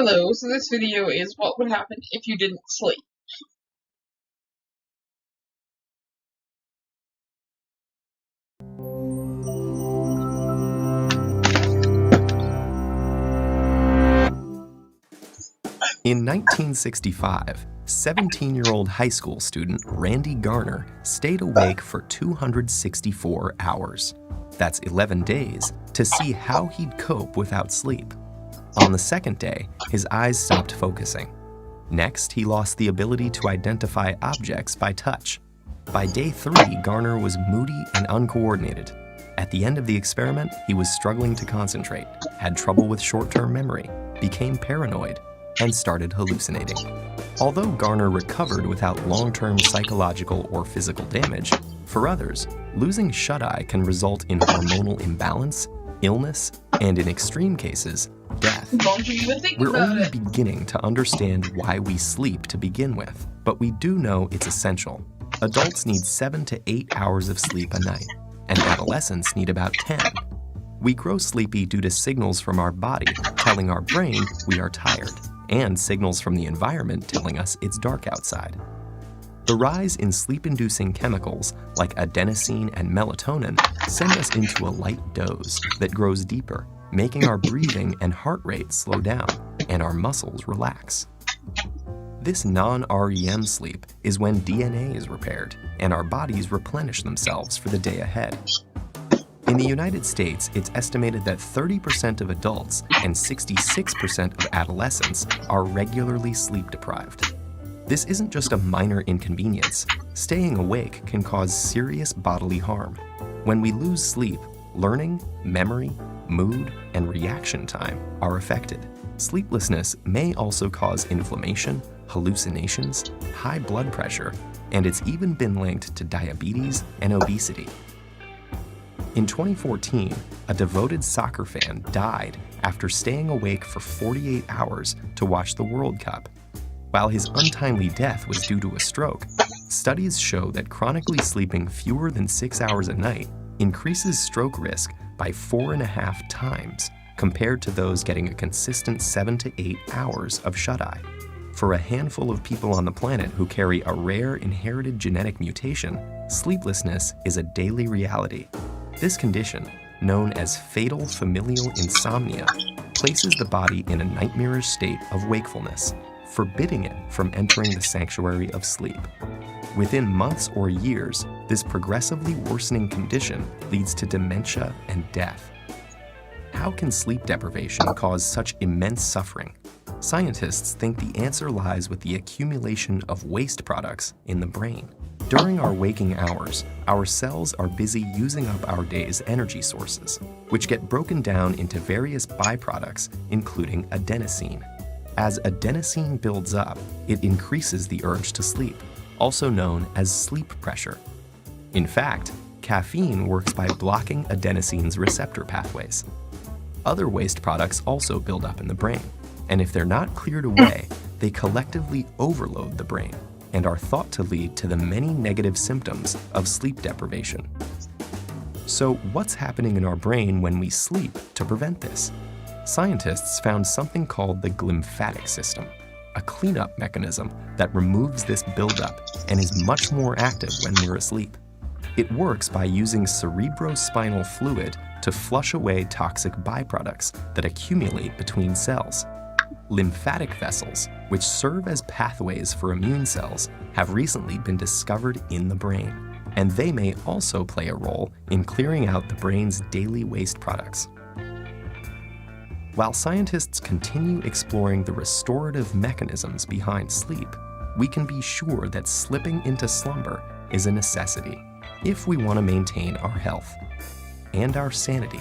Hello, so this video is what would happen if you didn't sleep. In 1965, 17-year-old high school student Randy Garner stayed awake for 264 hours. That's 11 days to see how he'd cope without sleep. On the second day, his eyes stopped focusing. Next, he lost the ability to identify objects by touch. By day 3, Garner was moody and uncoordinated. At the end of the experiment, he was struggling to concentrate, had trouble with short-term memory, became paranoid, and started hallucinating. Although Garner recovered without long-term psychological or physical damage, for others, losing shut-eye can result in hormonal imbalance, illness, and in extreme cases, death. We're only beginning to understand why we sleep to begin with, but we do know it's essential. Adults need 7 to 8 hours of sleep a night, and adolescents need about 10. We grow sleepy due to signals from our body telling our brain we are tired, and signals from the environment telling us it's dark outside. The rise in sleep-inducing chemicals like adenosine and melatonin send us into a light doze that grows deeper, making our breathing and heart rate slow down and our muscles relax. This non-REM sleep is when DNA is repaired and our bodies replenish themselves for the day ahead. In the United States, it's estimated that 30% of adults and 66% of adolescents are regularly sleep-deprived. This isn't just a minor inconvenience. Staying awake can cause serious bodily harm. When we lose sleep, learning, memory, mood, and reaction time are affected. Sleeplessness may also cause inflammation, hallucinations, high blood pressure, and it's even been linked to diabetes and obesity. In 2014, a devoted soccer fan died after staying awake for 48 hours to watch the World Cup. While his untimely death was due to a stroke, studies show that chronically sleeping fewer than 6 hours a night increases stroke risk by 4.5 times compared to those getting a consistent 7 to 8 hours of shut-eye. For a handful of people on the planet who carry a rare inherited genetic mutation, sleeplessness is a daily reality. This condition, known as fatal familial insomnia, places the body in a nightmarish state of wakefulness, forbidding it from entering the sanctuary of sleep. Within months or years, this progressively worsening condition leads to dementia and death. How can sleep deprivation cause such immense suffering? Scientists think the answer lies with the accumulation of waste products in the brain. During our waking hours, our cells are busy using up our day's energy sources, which get broken down into various byproducts, including adenosine. As adenosine builds up, it increases the urge to sleep, also known as sleep pressure. In fact, caffeine works by blocking adenosine's receptor pathways. Other waste products also build up in the brain, and if they're not cleared away, they collectively overload the brain and are thought to lead to the many negative symptoms of sleep deprivation. So what's happening in our brain when we sleep to prevent this? Scientists found something called the glymphatic system, a cleanup mechanism that removes this buildup and is much more active when we're asleep. It works by using cerebrospinal fluid to flush away toxic byproducts that accumulate between cells. Lymphatic vessels, which serve as pathways for immune cells, have recently been discovered in the brain, and they may also play a role in clearing out the brain's daily waste products. While scientists continue exploring the restorative mechanisms behind sleep, we can be sure that slipping into slumber is a necessity if we want to maintain our health and our sanity.